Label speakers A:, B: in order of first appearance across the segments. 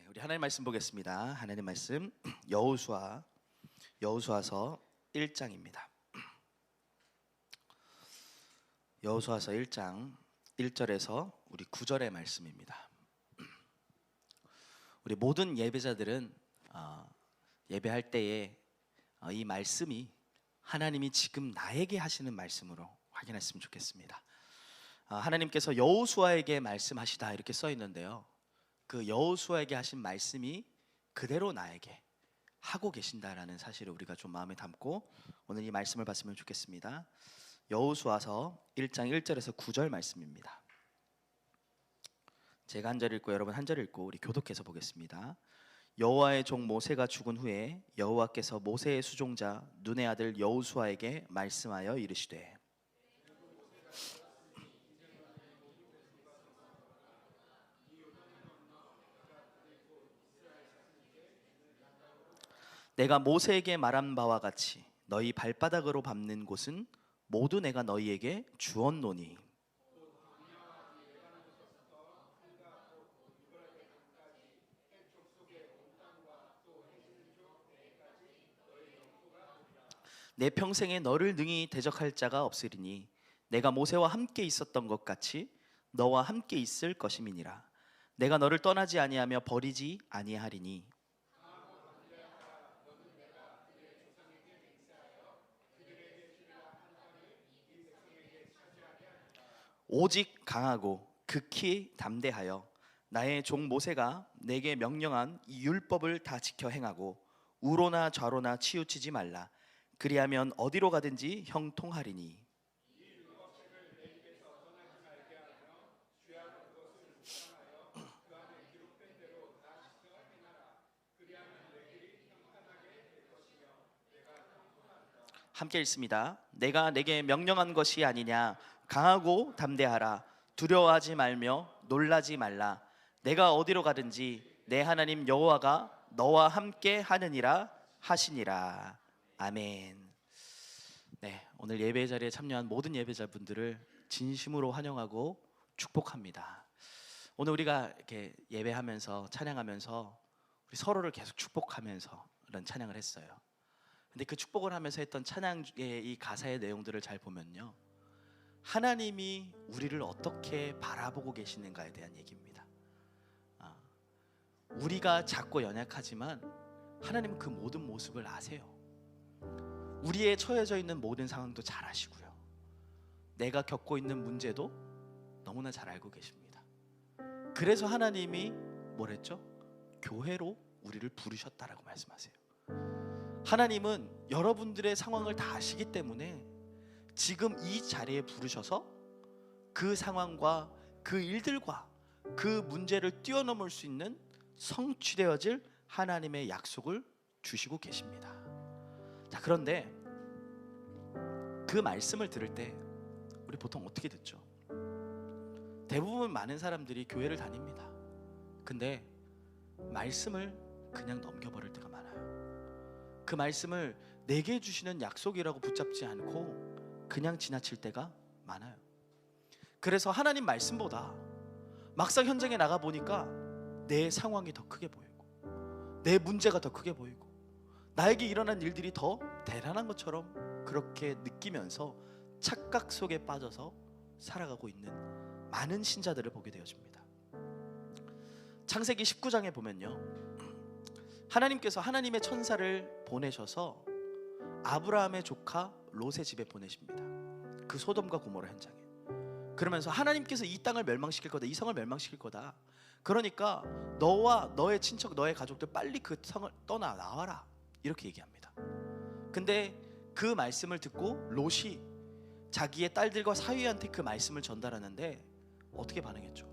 A: 우리 하나님 말씀 보겠습니다. 하나님 말씀 여호수아서 1장입니다. 여호수아서 1장 1절에서 우리 9절의 말씀입니다. 우리 모든 예배자들은 예배할 때에 이 말씀이 하나님이 지금 나에게 하시는 말씀으로 확인했으면 좋겠습니다. 하나님께서 여호수아에게 말씀하시다 이렇게 써 있는데요, 그 여호수아에게 하신 말씀이 그대로 나에게 하고 계신다라는 사실을 우리가 좀 마음에 담고 오늘 이 말씀을 봤으면 좋겠습니다. 여호수아서 1장 1절에서 9절 말씀입니다. 제가 한 절 읽고 여러분 한 절 읽고 우리 교독해서 보겠습니다. 여호와의 종 모세가 죽은 후에 여호와께서 모세의 수종자 눈의 아들 여호수아에게 말씀하여 이르시되, 내가 모세에게 말한 바와 같이 너희 발바닥으로 밟는 곳은 모두 내가 너희에게 주었노니, 내 평생에 너를 능히 대적할 자가 없으리니 내가 모세와 함께 있었던 것 같이 너와 함께 있을 것임이니라. 내가 너를 떠나지 아니하며 버리지 아니하리니 오직 강하고 극히 담대하여 나의 종 모세가 내게 명령한 이 율법을 다 지켜 행하고 우로나 좌로나 치우치지 말라. 그리하면 어디로 가든지 형통하리니. 함께 읽습니다. 내가 내게 명령한 것이 아니냐. 강하고 담대하라. 두려워하지 말며 놀라지 말라. 내가 어디로 가든지 내 하나님 여호와가 너와 함께 하느니라 하시니라. 아멘. 네, 오늘 예배 자리에 참여한 모든 예배자분들을 진심으로 환영하고 축복합니다. 오늘 우리가 이렇게 예배하면서 찬양하면서 우리 서로를 계속 축복하면서 이런 찬양을 했어요. 근데 그 축복을 하면서 했던 찬양의 이 가사의 내용들을 잘 보면요, 하나님이 우리를 어떻게 바라보고 계시는가에 대한 얘기입니다. 우리가 작고 연약하지만 하나님은 그 모든 모습을 아세요. 우리의 처해져 있는 모든 상황도 잘 아시고요, 내가 겪고 있는 문제도 너무나 잘 알고 계십니다. 그래서 하나님이 뭐랬죠? 교회로 우리를 부르셨다라고 말씀하세요. 하나님은 여러분들의 상황을 다 아시기 때문에 지금 이 자리에 부르셔서 그 상황과 그 일들과 그 문제를 뛰어넘을 수 있는 성취되어질 하나님의 약속을 주시고 계십니다. 자, 그런데 그 말씀을 들을 때 우리 보통 어떻게 듣죠? 대부분 많은 사람들이 교회를 다닙니다. 근데 말씀을 그냥 넘겨버릴 때가 많아요. 그 말씀을 내게 주시는 약속이라고 붙잡지 않고 그냥 지나칠 때가 많아요. 그래서 하나님 말씀보다 막상 현장에 나가 보니까 내 상황이 더 크게 보이고 내 문제가 더 크게 보이고 나에게 일어난 일들이 더 대단한 것처럼 그렇게 느끼면서 착각 속에 빠져서 살아가고 있는 많은 신자들을 보게 되어집니다. 창세기 19장에 보면요, 하나님께서 하나님의 천사를 보내셔서 아브라함의 조카 롯의 집에 보내십니다. 그 소돔과 고모라 현장에. 그러면서 하나님께서 이 땅을 멸망시킬 거다, 이 성을 멸망시킬 거다. 그러니까 너와 너의 친척, 너의 가족들 빨리 그 성을 떠나 나와라, 이렇게 얘기합니다. 근데 그 말씀을 듣고 롯이 자기의 딸들과 사위한테 그 말씀을 전달하는데 어떻게 반응했죠?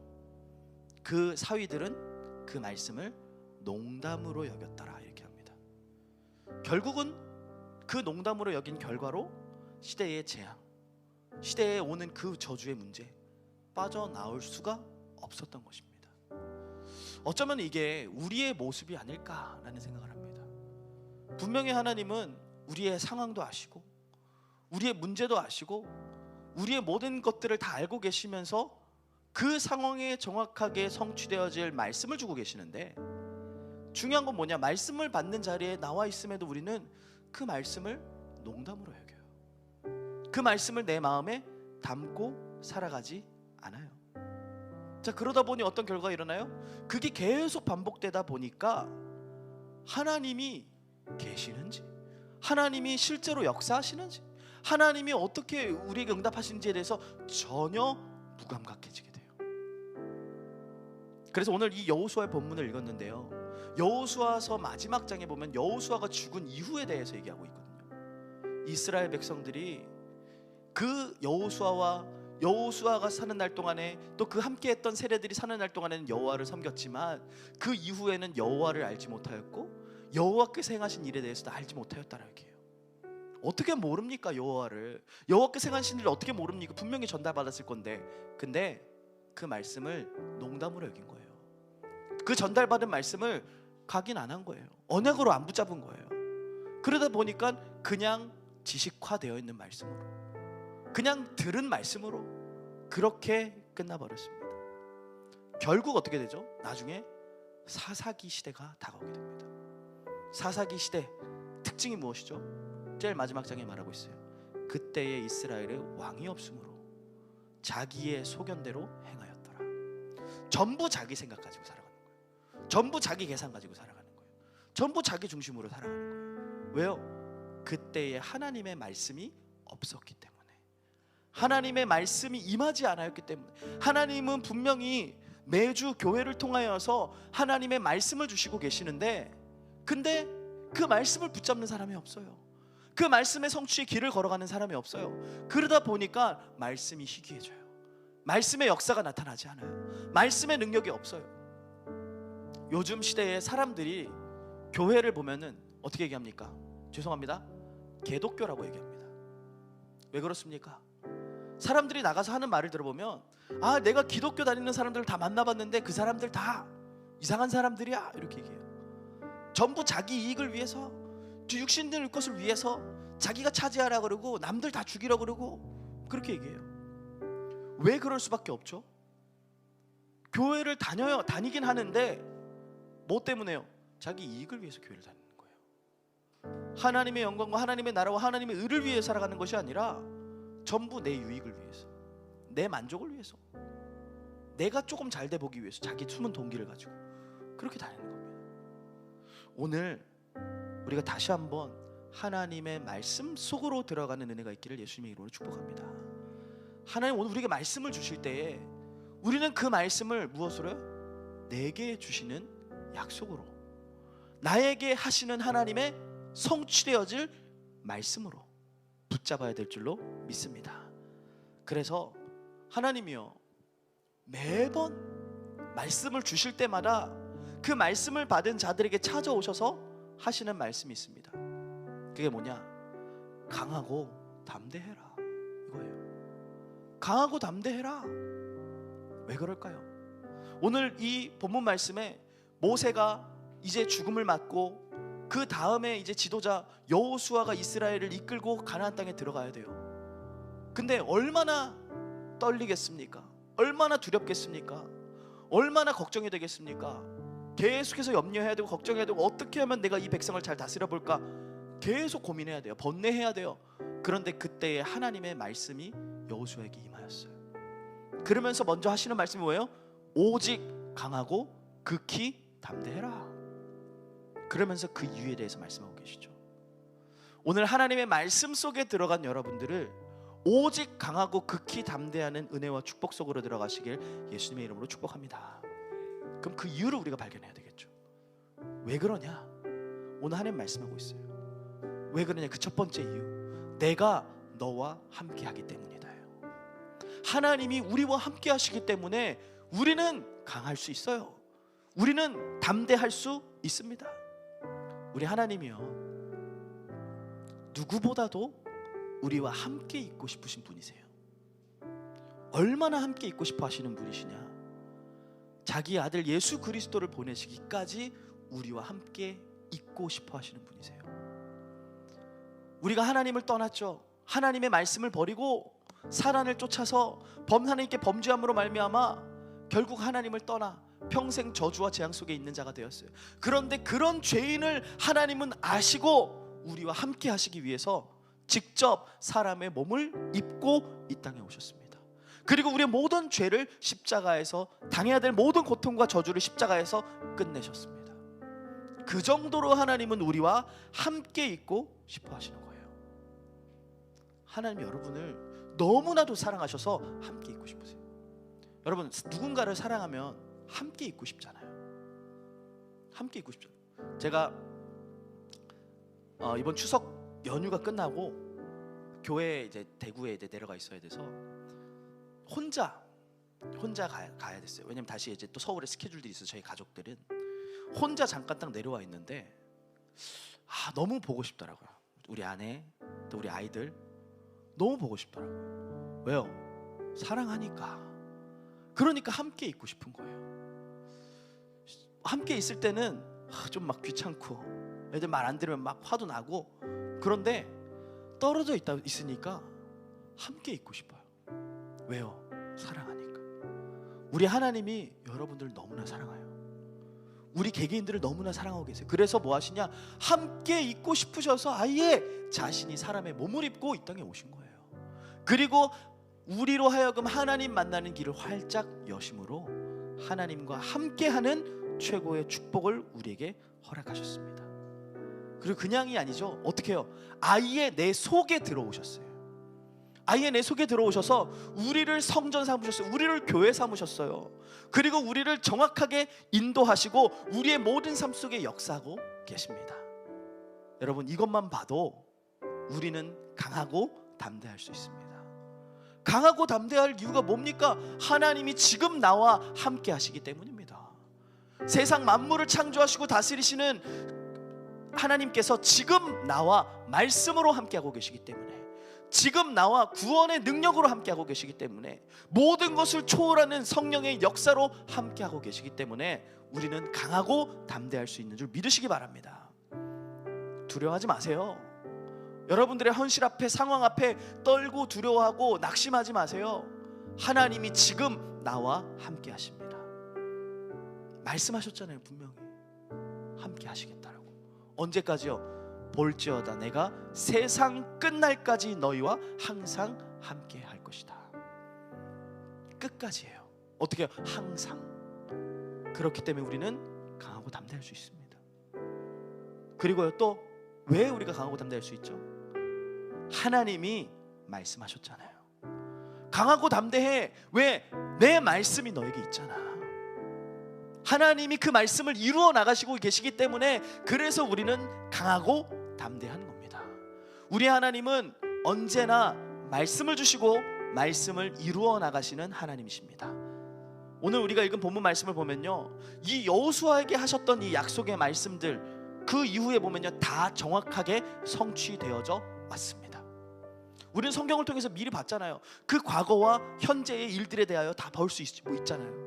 A: 그 사위들은 그 말씀을 농담으로 여겼더라, 이렇게 합니다. 결국은 그 농담으로 여긴 결과로 시대의 재앙, 시대에 오는 그 저주의 문제 빠져나올 수가 없었던 것입니다. 어쩌면 이게 우리의 모습이 아닐까라는 생각을 합니다. 분명히 하나님은 우리의 상황도 아시고 우리의 문제도 아시고 우리의 모든 것들을 다 알고 계시면서 그 상황에 정확하게 성취되어질 말씀을 주고 계시는데 중요한 건 뭐냐? 말씀을 받는 자리에 나와 있음에도 우리는 그 말씀을 농담으로 여겨요. 그 말씀을 내 마음에 담고 살아가지 않아요. 자, 그러다 보니 어떤 결과가 일어나요? 그게 계속 반복되다 보니까 하나님이 계시는지, 하나님이 실제로 역사하시는지, 하나님이 어떻게 우리에게 응답하시는지에 대해서 전혀 무감각해지게 돼요. 그래서 오늘 이 여호수아의 본문을 읽었는데요, 여호수아서 마지막 장에 보면 여호수아가 죽은 이후에 대해서 얘기하고 있거든요. 이스라엘 백성들이 그 여호수아가 사는 날 동안에, 또 그 함께했던 세대들이 사는 날 동안에는 여호와를 섬겼지만 그 이후에는 여호와를 알지 못하였고 여호와께서 행하신 일에 대해서도 알지 못하였다라는 얘기예요. 어떻게 모릅니까? 여호와께서 행하신 일을 어떻게 모릅니까? 분명히 전달받았을 건데. 근데 그 말씀을 농담으로 여긴 거예요. 그 전달받은 말씀을 각인 안 한 거예요. 언약으로 안 붙잡은 거예요. 그러다 보니까 그냥 지식화되어 있는 말씀으로, 그냥 들은 말씀으로 그렇게 끝나버렸습니다. 결국 어떻게 되죠? 나중에 사사기 시대가 다가오게 됩니다. 사사기 시대 특징이 무엇이죠? 제일 마지막 장에 말하고 있어요. 그때의 이스라엘의 왕이 없으므로 자기의 소견대로 행하였더라. 전부 자기 생각 가지고 살아가는 거예요. 전부 자기 계산 가지고 살아가는 거예요. 전부 자기 중심으로 살아가는 거예요. 왜요? 그때의 하나님의 말씀이 없었기 때문에, 하나님의 말씀이 임하지 않았기 때문에. 하나님은 분명히 매주 교회를 통하여서 하나님의 말씀을 주시고 계시는데, 근데 그 말씀을 붙잡는 사람이 없어요. 그 말씀의 성취의 길을 걸어가는 사람이 없어요. 그러다 보니까 말씀이 희귀해져요. 말씀의 역사가 나타나지 않아요. 말씀의 능력이 없어요. 요즘 시대에 사람들이 교회를 보면은 어떻게 얘기합니까? 죄송합니다, 개독교라고 얘기합니다. 왜 그렇습니까? 사람들이 나가서 하는 말을 들어보면, 아, 내가 기독교 다니는 사람들을 다 만나봤는데 그 사람들 다 이상한 사람들이야, 이렇게 얘기해요. 전부 자기 이익을 위해서, 육신의 것을 위해서 자기가 차지하라 그러고 남들 다 죽이라 그러고 그렇게 얘기해요. 왜 그럴 수밖에 없죠? 교회를 다니긴 하는데 뭐 때문에요? 자기 이익을 위해서 교회를 다니는 거예요. 하나님의 영광과 하나님의 나라와 하나님의 의를 위해 살아가는 것이 아니라 전부 내 유익을 위해서, 내 만족을 위해서, 내가 조금 잘 돼 보기 위해서 자기 숨은 동기를 가지고 그렇게 다니는 겁니다. 오늘 우리가 다시 한번 하나님의 말씀 속으로 들어가는 은혜가 있기를 예수님의 이름으로 축복합니다. 하나님 오늘 우리에게 말씀을 주실 때에 우리는 그 말씀을 무엇으로요? 내게 주시는 약속으로, 나에게 하시는 하나님의 성취되어질 말씀으로 붙잡아야 될 줄로 믿습니다. 그래서 하나님이요, 매번 말씀을 주실 때마다 그 말씀을 받은 자들에게 찾아오셔서 하시는 말씀이 있습니다. 그게 뭐냐? 강하고 담대해라, 이거예요. 강하고 담대해라. 왜 그럴까요? 오늘 이 본문 말씀에 모세가 이제 죽음을 맞고 그 다음에 이제 지도자 여호수아가 이스라엘을 이끌고 가나안 땅에 들어가야 돼요. 근데 얼마나 떨리겠습니까? 얼마나 두렵겠습니까? 얼마나 걱정이 되겠습니까? 계속해서 염려해야 되고 걱정해야 되고, 어떻게 하면 내가 이 백성을 잘 다스려 볼까 계속 고민해야 돼요. 번뇌해야 돼요. 그런데 그때에 하나님의 말씀이 여호수아에게 임하였어요. 그러면서 먼저 하시는 말씀이 뭐예요? 오직 강하고 극히 담대해라. 그러면서 그 이유에 대해서 말씀하고 계시죠. 오늘 하나님의 말씀 속에 들어간 여러분들을 오직 강하고 극히 담대하는 은혜와 축복 속으로 들어가시길 예수님의 이름으로 축복합니다. 그럼 그 이유를 우리가 발견해야 되겠죠. 왜 그러냐? 오늘 하나님 말씀하고 있어요. 왜 그러냐? 그 첫 번째 이유, 내가 너와 함께 하기 때문이다. 하나님이 우리와 함께 하시기 때문에 우리는 강할 수 있어요. 우리는 담대할 수 있습니다. 우리 하나님이요, 누구보다도 우리와 함께 있고 싶으신 분이세요. 얼마나 함께 있고 싶어 하시는 분이시냐? 자기 아들 예수 그리스도를 보내시기까지 우리와 함께 있고 싶어 하시는 분이세요. 우리가 하나님을 떠났죠. 하나님의 말씀을 버리고 사단을 쫓아서 하나님께 범죄함으로 말미암아 결국 하나님을 떠나 평생 저주와 재앙 속에 있는 자가 되었어요. 그런데 그런 죄인을 하나님은 아시고 우리와 함께 하시기 위해서 직접 사람의 몸을 입고 이 땅에 오셨습니다. 그리고 우리의 모든 죄를 십자가에서 당해야 될 모든 고통과 저주를 십자가에서 끝내셨습니다. 그 정도로 하나님은 우리와 함께 있고 싶어 하시는 거예요. 하나님이 여러분을 너무나도 사랑하셔서 함께 있고 싶으세요. 여러분, 누군가를 사랑하면 함께 있고 싶잖아요. 함께 있고 싶잖아요. 제가 이번 추석 연휴가 끝나고 교회에 이제 대구에 이제 내려가 있어야 돼서 혼자 가야 됐어요. 왜냐면 다시 이제 또 서울에 스케줄들이 있어서 저희 가족들은 혼자 잠깐 딱 내려와 있는데 너무 보고 싶더라고요. 우리 아내 또 우리 아이들 너무 보고 싶더라고요. 왜요? 사랑하니까. 그러니까 함께 있고 싶은 거예요. 함께 있을 때는 좀 막 귀찮고 애들 말 안 들으면 막 화도 나고, 그런데 떨어져 있으니까 함께 있고 싶어요. 왜요? 사랑하니까. 우리 하나님이 여러분들 너무나 사랑해요. 우리 개개인들을 너무나 사랑하고 계세요. 그래서 뭐 하시냐? 함께 있고 싶으셔서 아예 자신이 사람의 몸을 입고 이 땅에 오신 거예요. 그리고 우리로 하여금 하나님 만나는 길을 활짝 여심으로 하나님과 함께하는 최고의 축복을 우리에게 허락하셨습니다. 그리고 그냥이 아니죠. 어떻게 해요? 아예 내 속에 들어오셨어요. 아예 내 속에 들어오셔서 우리를 성전 삼으셨어요. 우리를 교회 삼으셨어요. 그리고 우리를 정확하게 인도하시고 우리의 모든 삶 속에 역사하고 계십니다. 여러분, 이것만 봐도 우리는 강하고 담대할 수 있습니다. 강하고 담대할 이유가 뭡니까? 하나님이 지금 나와 함께 하시기 때문입니다. 세상 만물을 창조하시고 다스리시는 하나님께서 지금 나와 말씀으로 함께하고 계시기 때문에, 지금 나와 구원의 능력으로 함께하고 계시기 때문에, 모든 것을 초월하는 성령의 역사로 함께하고 계시기 때문에 우리는 강하고 담대할 수 있는 줄 믿으시기 바랍니다. 두려워하지 마세요. 여러분들의 현실 앞에, 상황 앞에 떨고 두려워하고 낙심하지 마세요. 하나님이 지금 나와 함께 하십니다. 말씀하셨잖아요. 분명히 함께 하시겠다라고. 언제까지요? 볼지어다 내가 세상 끝날까지 너희와 항상 함께 할 것이다. 끝까지예요. 어떻게 해요? 항상. 그렇기 때문에 우리는 강하고 담대할 수 있습니다. 그리고요, 또 왜 우리가 강하고 담대할 수 있죠? 하나님이 말씀하셨잖아요. 강하고 담대해. 왜? 내 말씀이 너에게 있잖아. 하나님이 그 말씀을 이루어 나가시고 계시기 때문에, 그래서 우리는 강하고 담대한 겁니다. 우리 하나님은 언제나 말씀을 주시고 말씀을 이루어 나가시는 하나님이십니다. 오늘 우리가 읽은 본문 말씀을 보면요, 이 여호수아에게 하셨던 이 약속의 말씀들, 그 이후에 보면요, 다 정확하게 성취되어져 왔습니다. 우리는 성경을 통해서 미리 봤잖아요. 그 과거와 현재의 일들에 대하여 다 볼 수 있잖아요.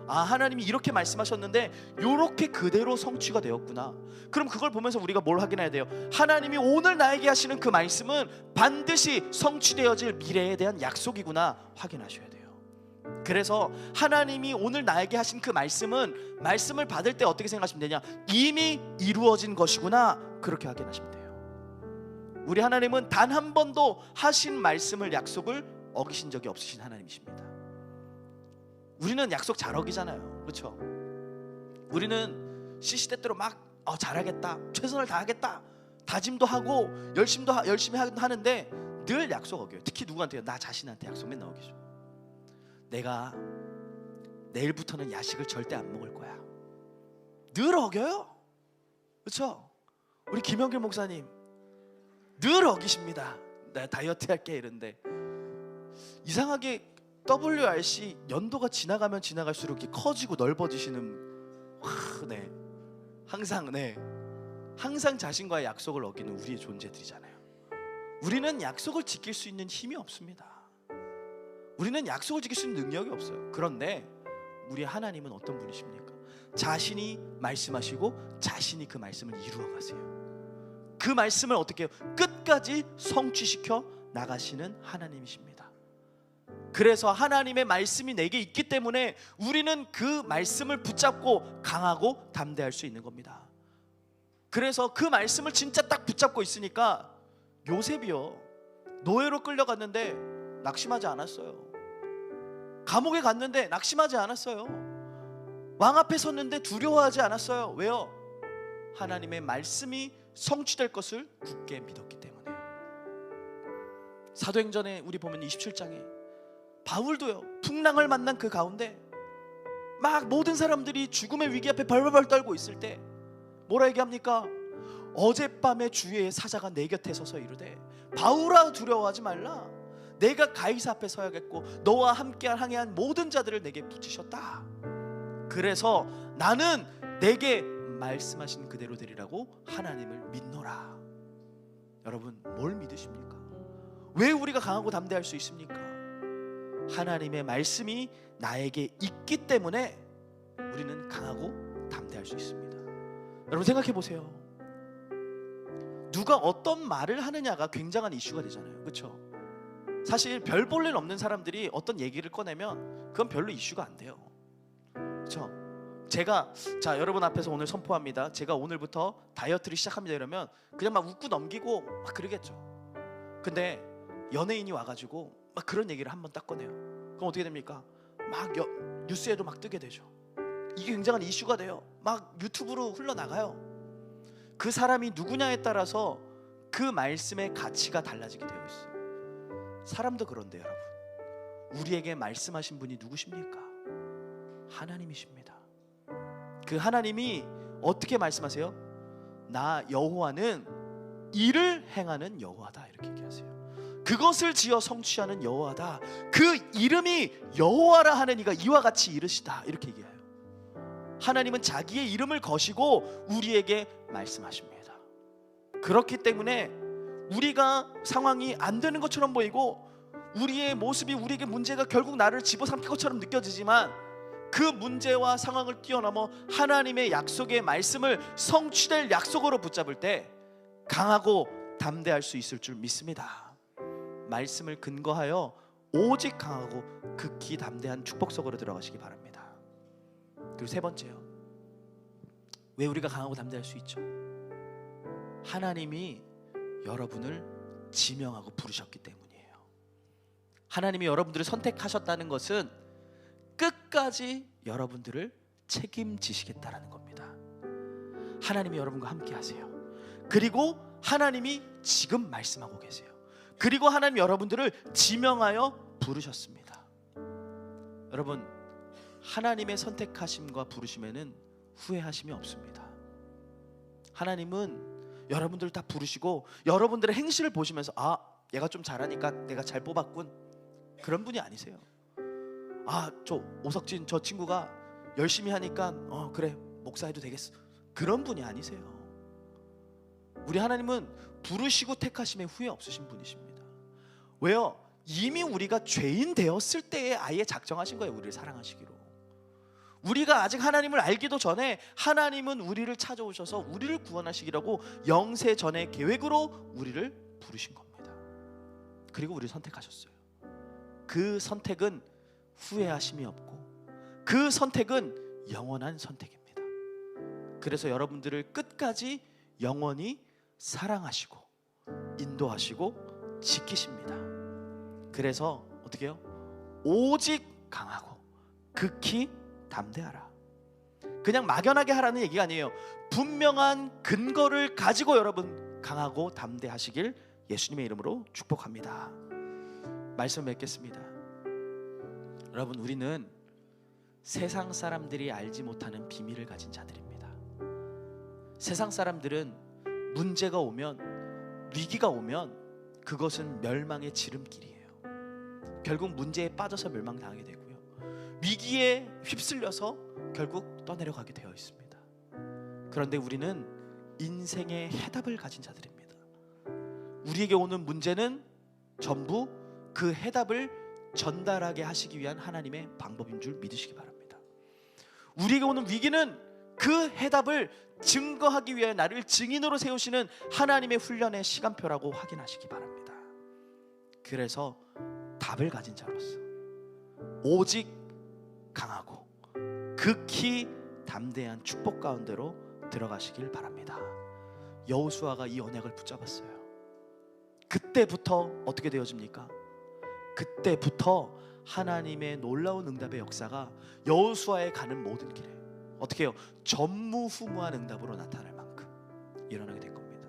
A: 하나님이 이렇게 말씀하셨는데 이렇게 그대로 성취가 되었구나. 그럼 그걸 보면서 우리가 뭘 확인해야 돼요? 하나님이 오늘 나에게 하시는 그 말씀은 반드시 성취되어질 미래에 대한 약속이구나 확인하셔야 돼요. 그래서 하나님이 오늘 나에게 하신 그 말씀은, 말씀을 받을 때 어떻게 생각하시면 되냐? 이미 이루어진 것이구나, 그렇게 확인하시면 돼요. 우리 하나님은 단 한 번도 하신 말씀을, 약속을 어기신 적이 없으신 하나님이십니다. 우리는 약속 잘 어기잖아요. 그렇죠? 우리는 시시때때로 막 잘하겠다, 최선을 다하겠다, 다짐도 하고 열심히 하는데 늘 약속 어겨요. 특히 누구한테요? 나 자신한테 약속 맨날 어기죠. 내가 내일부터는 야식을 절대 안 먹을 거야. 늘 어겨요. 그렇죠? 우리 김영길 목사님 늘 어기십니다. 나 다이어트 할게 이런데, 이상하게 WRC 연도가 지나가면 지나갈수록 이렇게 커지고 넓어지시는, 항상 자신과의 약속을 어기는 우리의 존재들이잖아요. 우리는 약속을 지킬 수 있는 힘이 없습니다. 우리는 약속을 지킬 수 있는 능력이 없어요. 그런데 우리 하나님은 어떤 분이십니까? 자신이 말씀하시고 자신이 그 말씀을 이루어 가세요. 그 말씀을 어떻게 해요? 끝까지 성취시켜 나가시는 하나님이십니다. 그래서 하나님의 말씀이 내게 있기 때문에 우리는 그 말씀을 붙잡고 강하고 담대할 수 있는 겁니다. 그래서 그 말씀을 진짜 딱 붙잡고 있으니까 요셉이요, 노예로 끌려갔는데 낙심하지 않았어요. 감옥에 갔는데 낙심하지 않았어요. 왕 앞에 섰는데 두려워하지 않았어요. 왜요? 하나님의 말씀이 성취될 것을 굳게 믿었기 때문에요. 사도행전에 우리 보면 27장에 바울도요, 풍랑을 만난 그 가운데 막 모든 사람들이 죽음의 위기 앞에 벌벌벌 떨고 있을 때 뭐라 얘기합니까? 어젯밤에 주의 사자가 내 곁에 서서 이르되 바울아 두려워하지 말라, 내가 가이사 앞에 서야겠고 너와 함께 항해한 모든 자들을 내게 붙이셨다. 그래서 나는 내게 말씀하신 그대로 되리라고 하나님을 믿노라. 여러분, 뭘 믿으십니까? 왜 우리가 강하고 담대할 수 있습니까? 하나님의 말씀이 나에게 있기 때문에 우리는 강하고 담대할 수 있습니다. 여러분 생각해 보세요. 누가 어떤 말을 하느냐가 굉장한 이슈가 되잖아요. 그렇죠? 사실 별 볼 일 없는 사람들이 어떤 얘기를 꺼내면 그건 별로 이슈가 안 돼요. 그렇죠? 제가 자 여러분 앞에서 오늘 선포합니다, 제가 오늘부터 다이어트를 시작합니다 이러면 그냥 막 웃고 넘기고 막 그러겠죠. 근데 연예인이 와가지고 막 그런 얘기를 한번 딱 꺼내요. 그럼 어떻게 됩니까? 막 뉴스에도 막 뜨게 되죠. 이게 굉장한 이슈가 돼요. 막 유튜브로 흘러나가요. 그 사람이 누구냐에 따라서 그 말씀의 가치가 달라지게 되어 있어요. 사람도 그런데 여러분, 우리에게 말씀하신 분이 누구십니까? 하나님이십니다. 그 하나님이 어떻게 말씀하세요? 나 여호와는 이를 행하는 여호와다, 이렇게 얘기하세요. 그것을 지어 성취하는 여호와다. 그 이름이 여호와라 하는 이가 이와 같이 이르시다, 이렇게 얘기해요. 하나님은 자기의 이름을 거시고 우리에게 말씀하십니다. 그렇기 때문에 우리가 상황이 안 되는 것처럼 보이고 우리의 모습이 우리에게 문제가 결국 나를 집어삼킬 것처럼 느껴지지만 그 문제와 상황을 뛰어넘어 하나님의 약속의 말씀을 성취될 약속으로 붙잡을 때 강하고 담대할 수 있을 줄 믿습니다. 말씀을 근거하여 오직 강하고 극히 담대한 축복 속으로 들어가시기 바랍니다. 그리고 세 번째요, 왜 우리가 강하고 담대할 수 있죠? 하나님이 여러분을 지명하고 부르셨기 때문이에요. 하나님이 여러분들을 선택하셨다는 것은 끝까지 여러분들을 책임지시겠다라는 겁니다. 하나님이 여러분과 함께 하세요. 그리고 하나님이 지금 말씀하고 계세요. 그리고 하나님 여러분들을 지명하여 부르셨습니다. 여러분, 하나님의 선택하심과 부르심에는 후회하심이 없습니다. 하나님은 여러분들을 다 부르시고 여러분들의 행실을 보시면서 아, 얘가 좀 잘하니까 내가 잘 뽑았군, 그런 분이 아니세요. 아, 저 오석진 저 친구가 열심히 하니까 그래 목사해도 되겠어, 그런 분이 아니세요. 우리 하나님은 부르시고 택하심에 후회 없으신 분이십니다. 왜요? 이미 우리가 죄인 되었을 때에 아예 작정하신 거예요, 우리를 사랑하시기로. 우리가 아직 하나님을 알기도 전에 하나님은 우리를 찾아오셔서 우리를 구원하시기라고 영세 전의 계획으로 우리를 부르신 겁니다. 그리고 우리를 선택하셨어요. 그 선택은 후회하심이 없고 그 선택은 영원한 선택입니다. 그래서 여러분들을 끝까지 영원히 사랑하시고 인도하시고 지키십니다. 그래서 어떻게 해요? 오직 강하고 극히 담대하라. 그냥 막연하게 하라는 얘기가 아니에요. 분명한 근거를 가지고 여러분 강하고 담대하시길 예수님의 이름으로 축복합니다. 말씀 맺겠습니다. 여러분, 우리는 세상 사람들이 알지 못하는 비밀을 가진 자들입니다. 세상 사람들은 문제가 오면, 위기가 오면 그것은 멸망의 지름길이에요. 결국 문제에 빠져서 멸망당하게 되고요, 위기에 휩쓸려서 결국 떠내려가게 되어 있습니다. 그런데 우리는 인생의 해답을 가진 자들입니다. 우리에게 오는 문제는 전부 그 해답을 전달하게 하시기 위한 하나님의 방법인 줄 믿으시기 바랍니다. 우리에게 오는 위기는 그 해답을 증거하기 위해 나를 증인으로 세우시는 하나님의 훈련의 시간표라고 확인하시기 바랍니다. 그래서 답을 가진 자로서 오직 강하고 극히 담대한 축복 가운데로 들어가시길 바랍니다. 여호수아가 이 언약을 붙잡았어요. 그때부터 어떻게 되어집니까? 그때부터 하나님의 놀라운 응답의 역사가 여호수아에 가는 모든 길에 어떻게 해요? 전무후무한 응답으로 나타날 만큼 일어나게 된 겁니다.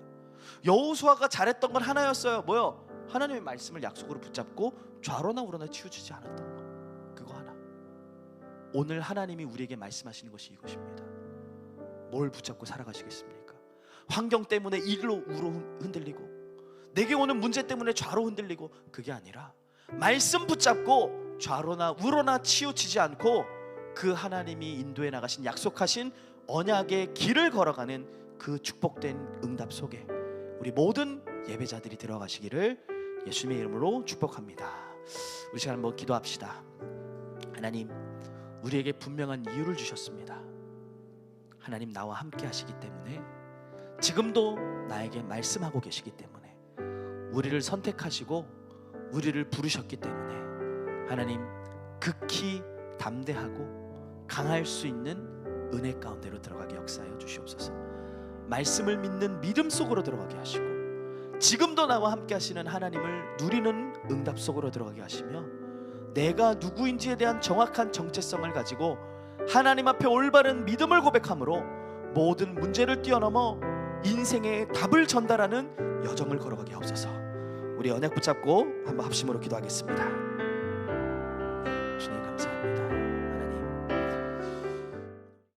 A: 여호수아가 잘했던 건 하나였어요. 뭐요? 하나님의 말씀을 약속으로 붙잡고 좌로나 우로나 치우치지 않았던 거. 그거 하나. 오늘 하나님이 우리에게 말씀하시는 것이 이것입니다. 뭘 붙잡고 살아가시겠습니까? 환경 때문에 이리로 우로 흔들리고, 내게 오는 문제 때문에 좌로 흔들리고, 그게 아니라 말씀 붙잡고 좌로나 우로나 치우치지 않고 그 하나님이 인도해 나가신 약속하신 언약의 길을 걸어가는 그 축복된 응답 속에 우리 모든 예배자들이 들어가시기를 예수님의 이름으로 축복합니다. 우리 시간 한번 기도합시다. 하나님, 우리에게 분명한 이유를 주셨습니다. 하나님, 나와 함께 하시기 때문에, 지금도 나에게 말씀하고 계시기 때문에, 우리를 선택하시고 우리를 부르셨기 때문에 하나님, 극히 담대하고 강할 수 있는 은혜 가운데로 들어가게 역사하여 주시옵소서. 말씀을 믿는 믿음 속으로 들어가게 하시고, 지금도 나와 함께 하시는 하나님을 누리는 응답 속으로 들어가게 하시며, 내가 누구인지에 대한 정확한 정체성을 가지고 하나님 앞에 올바른 믿음을 고백함으로 모든 문제를 뛰어넘어 인생의 답을 전달하는 여정을 걸어가게 하옵소서. 우리 언약 붙잡고 한번 합심으로 기도하겠습니다. 주님 감사합니다.